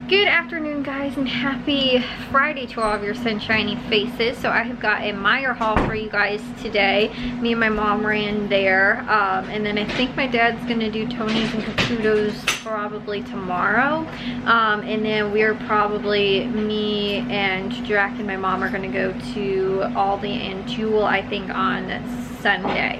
Good afternoon, guys, and happy Friday to all of your sunshiny faces. So I have got a Meijer haul for you guys today. Me and my mom ran there, and then I think my dad's gonna do Tony's and Caputo's probably tomorrow, and then we're probably, me and Jack and my mom are gonna go to Aldi and Jewel, I think, on Sunday.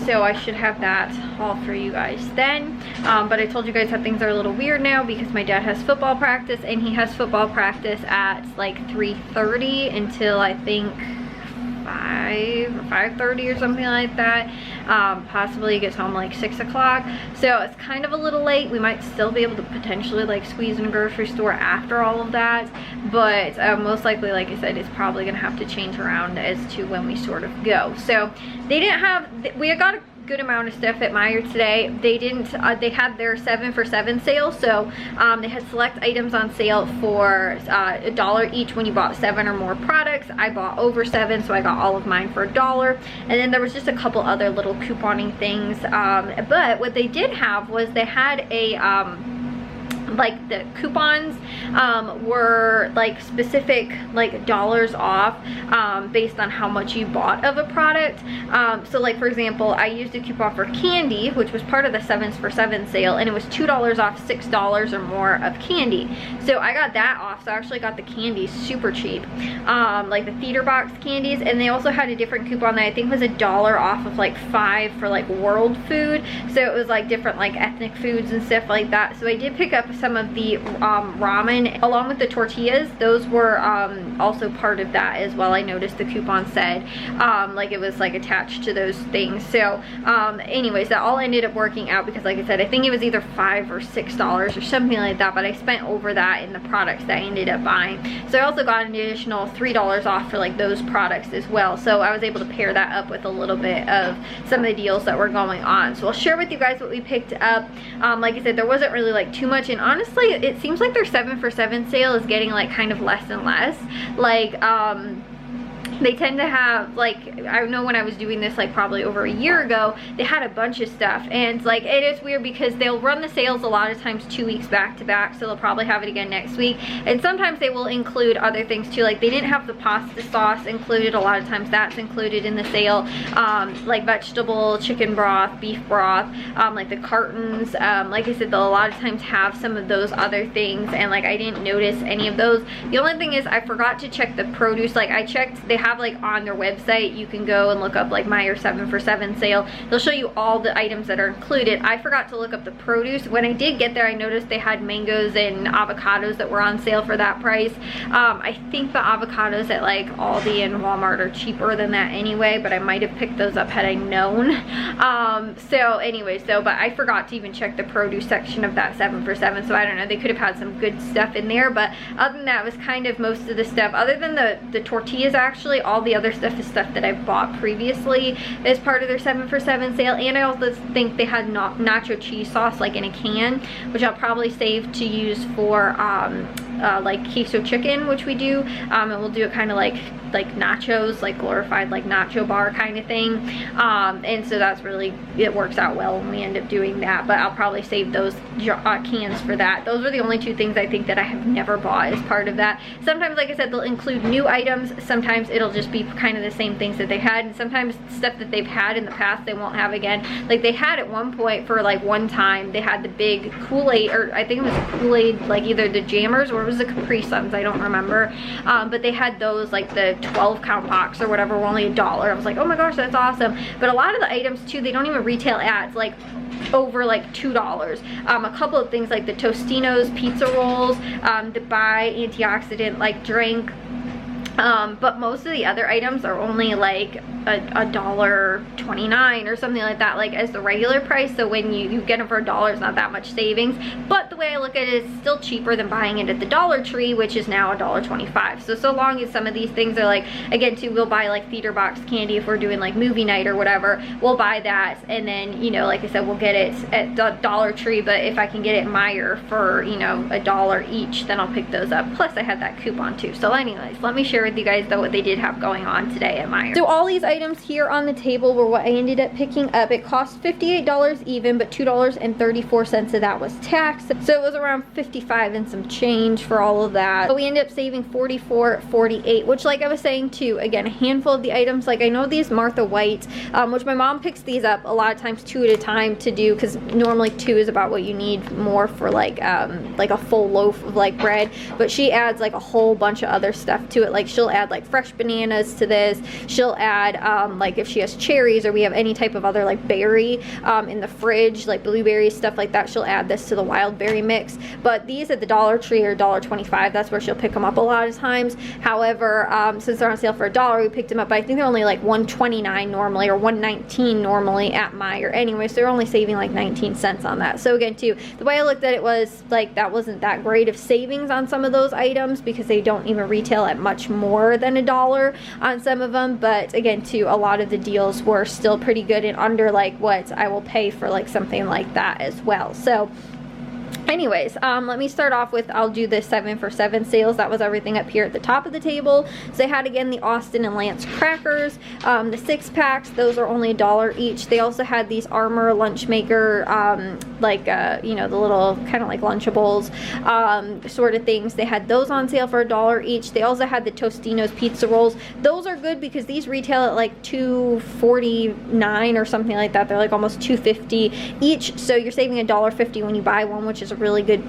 So I should have that haul for you guys then, but I told you guys how things are a little weird now because my dad has football practice, and he has football practice at like 3:30 until I think 5 or 5:30 or something like that. Possibly he gets home like 6 o'clock, so it's kind of a little late. We might still be able to potentially like squeeze in a grocery store after all of that, but most likely, like I said, it's probably gonna have to change around as to when we sort of go. So they didn't have, we had got a good amount of stuff at Meijer today. They didn't, they had their 7 for 7 sale, so they had select items on sale for $1 each when you bought 7 or more products. I bought over 7, so I got all of mine for $1, and then there was just a couple other little couponing things, but what they did have was they had a like the coupons were like specific like dollars off based on how much you bought of a product. So like, for example, I used a coupon for candy, which was part of the 7 for 7 sale, and it was $2 off $6 or more of candy. So I got that off, so I actually got the candy super cheap, like the theater box candies. And they also had a different coupon that I think was $1 off of like 5 for like world food, so it was like different like ethnic foods and stuff like that. So I did pick up some of the ramen along with the tortillas. Those were also part of that as well. I noticed the coupon said like it was like attached to those things. So anyways, that all ended up working out because, like I said, I think it was either $5 or $6 or something like that, but I spent over that in the products that I ended up buying. So I also got an additional $3 off for like those products as well, so I was able to pair that up with a little bit of some of the deals that were going on. So I'll share with you guys what we picked up. Like I said, there wasn't really like too much, and honestly it seems like their 7 for 7 sale is getting like kind of less and less. Like they tend to have, like, I know when I was doing this like probably over a year ago, they had a bunch of stuff, and like it is weird because they'll run the sales a lot of times 2 weeks back to back, so they'll probably have it again next week, and sometimes they will include other things too. Like they didn't have the pasta sauce included. A lot of times that's included in the sale, like vegetable, chicken broth, beef broth, like the cartons. Like I said, they'll a lot of times have some of those other things, and like I didn't notice any of those. The only thing is I forgot to check the produce. Like I checked, they have like on their website, you can go and look up like Meijer 7 for 7 sale. They'll show you all the items that are included. I forgot to look up the produce. When I did get there, I noticed they had mangoes and avocados that were on sale for that price. I think the avocados at like Aldi and Walmart are cheaper than that anyway, but I might have picked those up had I known. So anyway, but I forgot to even check the produce section of that 7 for 7, so I don't know, they could have had some good stuff in there, but other than that, it was kind of most of the stuff. Other than the tortillas, actually, all the other stuff is stuff that I've bought previously as part of their 7 for 7 sale. And I also think they had nacho cheese sauce like in a can, which I'll probably save to use for like queso chicken, which we do, and we'll do it kind of like nachos, like glorified like nacho bar kind of thing, and so that's really, it works out well when we end up doing that. But I'll probably save those cans for that. Those are the only 2 things I think that I have never bought as part of that. Sometimes, like I said, they'll include new items. Sometimes it'll just be kind of the same things that they had, and sometimes stuff that they've had in the past they won't have again. Like they had at one point, for like one time, they had the big Kool-Aid, or I think it was Kool-Aid, like either the Jammers or it was the Capri Suns, I don't remember, but they had those, like the 12 count box or whatever, were only $1. I was like, oh my gosh, that's awesome. But a lot of the items too, they don't even retail at like over like $2. A couple of things like the Tostinos pizza rolls, the Bai antioxidant like drink, but most of the other items are only like $1.29 or something like that, like as the regular price. So when you get them for $1, it's not that much savings, but the way I look at it, it's still cheaper than buying it at the Dollar Tree, which is now $1.25. So long as some of these things are like, again too, we'll buy like theater box candy if we're doing like movie night or whatever, we'll buy that, and then, you know, like I said, we'll get it at the Dollar Tree. But if I can get it at Meijer for, you know, $1 each, then I'll pick those up. Plus I had that coupon too. So anyways, let me share with you guys though what they did have going on today at Meijer. So all these items here on the table were what I ended up picking up. It cost $58 even, but $2.34 of that was tax. So it was around 55 and some change for all of that. But we ended up saving $44.48, which, like I was saying too, again, a handful of the items. Like I know these Martha White, which my mom picks these up a lot of times 2 at a time to do, because normally 2 is about what you need more for like a full loaf of like bread, but she adds like a whole bunch of other stuff to it. Like she'll add like fresh bananas to this. She'll add like if she has cherries or we have any type of other like berry in the fridge, like blueberries, stuff like that, she'll add this to the wild berry mix. But these at the Dollar Tree are $1.25. That's where she'll pick them up a lot of times. However, since they're on sale for $1, we picked them up. But I think they're only like $1.29 normally, or $1.19 normally at Meijer anyway, so they're only saving like 19 cents on that. So again too, the way I looked at it was like that wasn't that great of savings on some of those items, because they don't even retail at much more than $1 on some of them. But again too, a lot of the deals were still pretty good and under like what I will pay for like something like that as well. So anyways, let me start off with, I'll do the 7 for $7 sales. That was everything up here at the top of the table. So they had, again, the Austin and Lance crackers, the 6-packs. Those are only $1 each. They also had these Armor lunch maker, you know, the little kind of like Lunchables sort of things. They had those on sale for $1 each. They also had the Tostino's pizza rolls. Those are good because these retail at like $2.49 or something like that. They're like almost $2.50 each. So you're saving $1.50 when you buy one, which is a really good,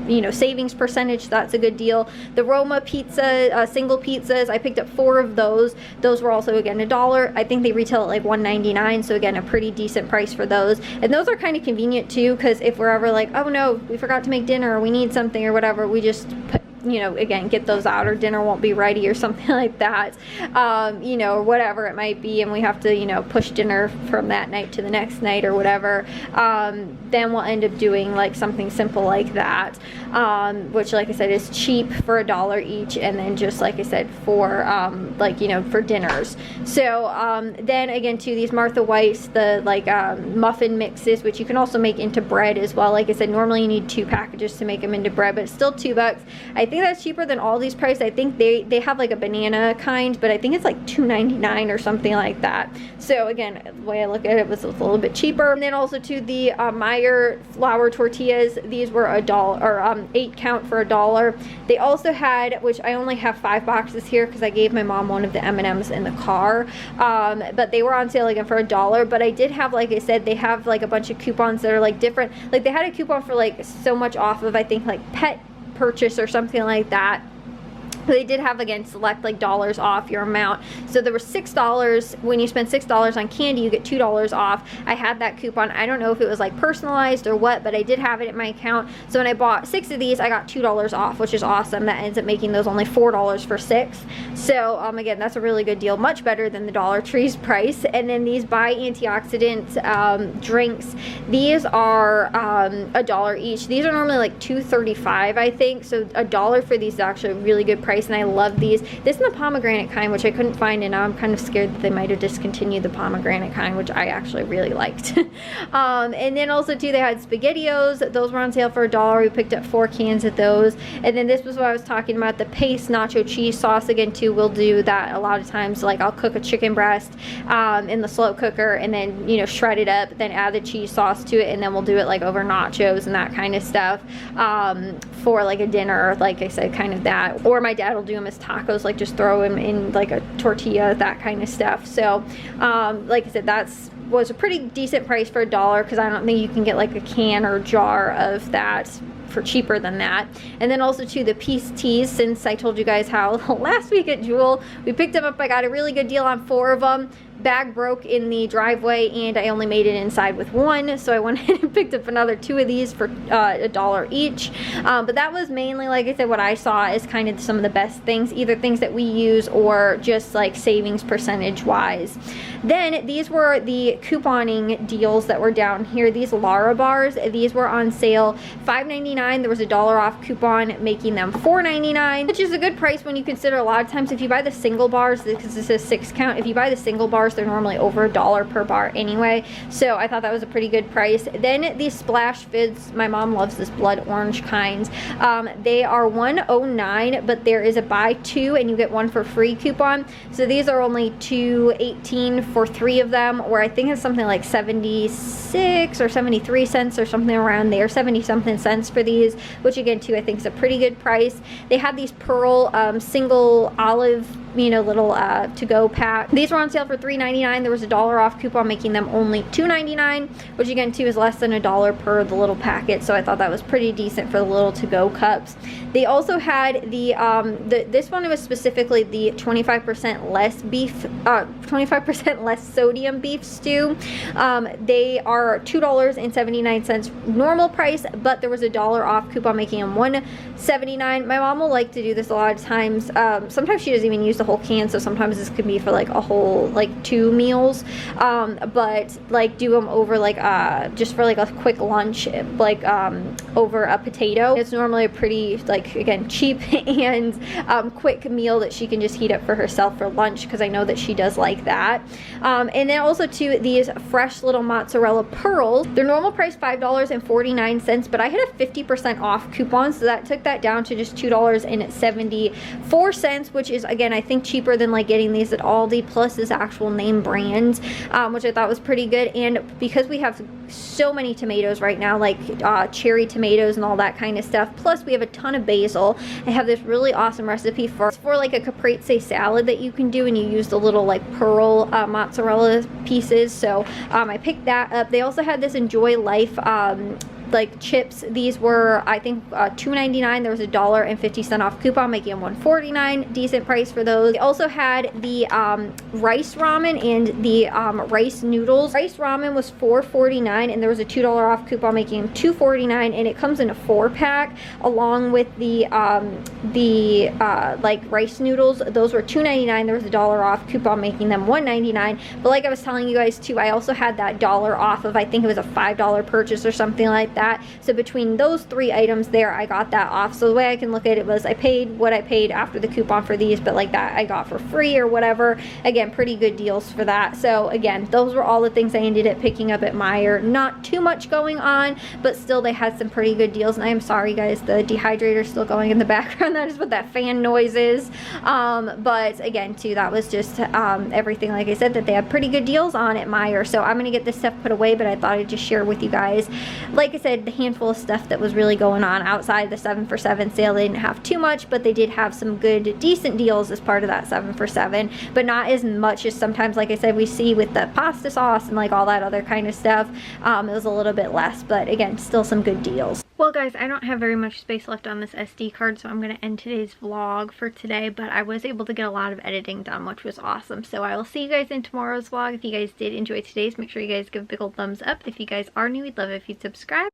you know, savings percentage. That's a good deal. The Roma pizza, single pizzas, I picked up 4 of those. Those were also, again, $1. I think they retail at like $1.99, so again, a pretty decent price for those. And those are kind of convenient too, because if we're ever like, oh no, we forgot to make dinner, or we need something or whatever, we just put, you know, again, get those out, or dinner won't be ready or something like that, you know, or whatever it might be, and we have to, you know, push dinner from that night to the next night or whatever, then we'll end up doing like something simple like that, which, like I said, is cheap for $1 each, and then just like I said, for like, you know, for dinners. So then again too, these Martha White's, the like muffin mixes, which you can also make into bread as well. Like I said, normally you need 2 packages to make them into bread, but it's still $2. I think that's cheaper than all these prices. I think they have like a banana kind, but I think it's like $2.99 or something like that. So again, the way I look at it, was a little bit cheaper. And then also to the Meijer flour tortillas, these were $1, or 8 count for $1. They also had, which I only have 5 boxes here because I gave my mom one of the M&Ms in the car, but they were on sale again for $1. But I did have, like I said, they have like a bunch of coupons that are like different. Like they had a coupon for like so much off of, I think, like pet purchase or something like that. They did have, again, select like dollars off your amount. So there was $6. When you spend $6 on candy, you get $2 off. I had that coupon. I don't know if it was like personalized or what, but I did have it in my account. So when I bought 6 of these, I got $2 off, which is awesome. That ends up making those only $4 for 6. So again, that's a really good deal, much better than the Dollar Tree's price. And then these Bai antioxidant drinks, these are $1 each. These are normally like $2.35, I think. So $1 for these is actually a really good price, and I love these. This is the pomegranate kind, which I couldn't find, and now I'm kind of scared that they might have discontinued the pomegranate kind, which I actually really liked. And then also too, they had SpaghettiOs. Those were on sale for $1. We picked up 4 cans of those. And then this was what I was talking about, the Pace nacho cheese sauce. Again too, we'll do that a lot of times. Like I'll cook a chicken breast in the slow cooker, and then, you know, shred it up, then add the cheese sauce to it, and then we'll do it like over nachos and that kind of stuff for like a dinner, like I said, kind of that. Or my dad will do them as tacos, like just throw them in like a tortilla, that kind of stuff. So like I said, was a pretty decent price for $1, because I don't think you can get like a can or jar of that for cheaper than that. And then also to the Peace Teas, since I told you guys how last week at Jewel we picked them up, I got a really good deal on 4 of them. Bag broke in the driveway, and I only made it inside with 1, so I went ahead and picked up another 2 of these for $1 each. But that was mainly, like I said, what I saw is kind of some of the best things, either things that we use or just like savings percentage wise. Then these were the couponing deals that were down here. These Lara bars, these were on sale $5.99. There was a $1 off coupon making them $4.99, which is a good price when you consider a lot of times if you buy the single bars, because this is 6 count, if you buy the single bars bars. They're normally over $1 per bar anyway, so I thought that was a pretty good price. Then these Splash Fids, my mom loves this blood orange kind. They are $1.09, but there is a buy two and you get one for free coupon. So these are only $2.18 for 3 of them, or I think it's something like 76 or 73 cents or something around there, 70 something cents for these, which again too I think is a pretty good price. They had these Pearl single olive, you know, little to-go pack. These were on sale for $3.99. There was a $1 off coupon making them only $2.99, which again too is less than $1 per the little packet, so I thought that was pretty decent for the little to-go cups. They also had the this one was specifically the 25% less beef, 25% less sodium beef stew. They are $2.79 normal price, but there was a $1 off coupon making them $1.79. My mom will like to do this a lot of times. Sometimes she doesn't even use the whole can, so sometimes this could be for like a whole like 2 meals, but like do them over like just for like a quick lunch, like over a potato. It's normally a pretty, like, again, cheap and quick meal that she can just heat up for herself for lunch, because I know that she does like that. And then also too, these fresh little mozzarella pearls, their normal price $5.49, but I had a 50% off coupon, so that took that down to just $2.74, which is again I think cheaper than like getting these at Aldi, plus this actual name brand, which I thought was pretty good. And because we have so many tomatoes right now, like cherry tomatoes and all that kind of stuff, plus we have a ton of basil, I have this really awesome recipe for like a caprese salad that you can do, and you use the little like pearl mozzarella pieces, so I picked that up. They also had this Enjoy Life like chips. These were I think $2.99. There was a $1.50 off coupon making them $1.49. Decent price for those. They also had the rice ramen and the rice noodles. Rice ramen was $4.49 and there was a $2 off coupon making them $2.49, and it comes in a 4-pack along with the like rice noodles. Those were $2.99. There was a $1 off coupon making them $1.99. But like I was telling you guys too, I also had that $1 off of, I think it was a $5 purchase or something like that. So between those 3 items there, I got that off. So the way I can look at it was I paid what I paid after the coupon for these, but like that I got for free or whatever. Again, pretty good deals for that. So again, those were all the things I ended up picking up at Meijer. Not too much going on, but still they had some pretty good deals. And I am sorry guys, the dehydrator is still going in the background. That is what that fan noise is. But again too, that was just everything, like I said, that they had pretty good deals on at Meijer. So I'm gonna get this stuff put away, but I thought I'd just share with you guys. Like I said, the handful of stuff that was really going on outside the 7 for 7 sale. They didn't have too much, but they did have some good decent deals as part of that 7 for 7, but not as much as sometimes, like I said, we see with the pasta sauce and like all that other kind of stuff. It was a little bit less, but again, still some good deals. Well guys, I don't have very much space left on this SD card, so I'm going to end today's vlog for today, but I was able to get a lot of editing done, which was awesome. So I will see you guys in tomorrow's vlog. If you guys did enjoy today's, make sure you guys give a big old thumbs up. If you guys are new, we'd love it if you'd subscribe.